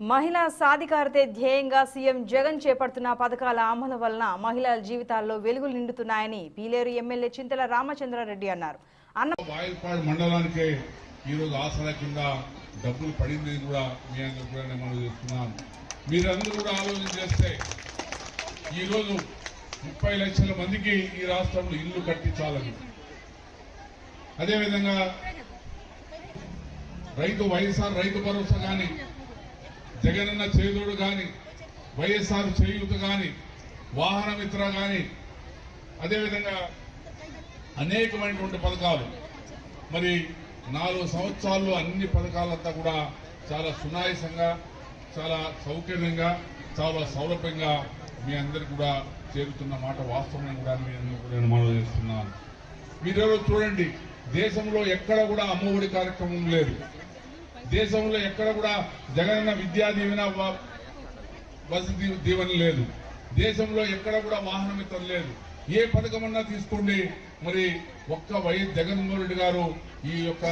మహిళా సాధికారతే ధ్యేయంగా సీఎం జగన్ చేపడుతున్న పథకాల అమలు వలన మహిళల జీవితాల్లో వెలుగులు నిండుతున్నాయని పీలేరు ఎమ్మెల్యే చింతల రామచంద్రారెడ్డి అన్నారు. వాయిల్పాడు మండలానికి ఈ రోజు ఆసరా కింద డబ్బులు పడింది కూడా మీ అందరూ కూడా మనం చేస్తున్నాను. మీరందరూ కూడా ఆలోచన చేస్తే ఈ రోజు 30 లక్షల మందికి ఈ రాష్ట్రంలో ఇల్లు కట్టించాలని, అదేవిధంగా వైఎస్ఆర్ రైతు భరోసా కానీ, జగనన్న చేదోడు కానీ, వైఎస్ఆర్ చేయూత కానీ, వాహన మిత్ర కానీ, అదేవిధంగా అనేకమైనటువంటి పథకాలు మరి 4 సంవత్సరాల్లో అన్ని పథకాలంతా కూడా చాలా సునాయాసంగా, చాలా సౌకర్యంగా, చాలా సౌలభ్యంగా మీ అందరికి కూడా చేరుతున్న మాట వాస్తవం కూడా మీ అందరూ కూడా మనం చేస్తున్నాను. మీరెవరో చూడండి, దేశంలో ఎక్కడ కూడా అమ్మఒడి కార్యక్రమం లేదు, దేశంలో ఎక్కడ కూడా జగనన్న విద్యా దీవెన వసతి దీవెన లేదు, దేశంలో ఎక్కడ కూడా వాహన మిత్రం లేదు. ఏ పథకమన్నా తీసుకోండి, మరి ఒక్క వైఎస్ జగన్మోహన్ రెడ్డి గారు ఈ యొక్క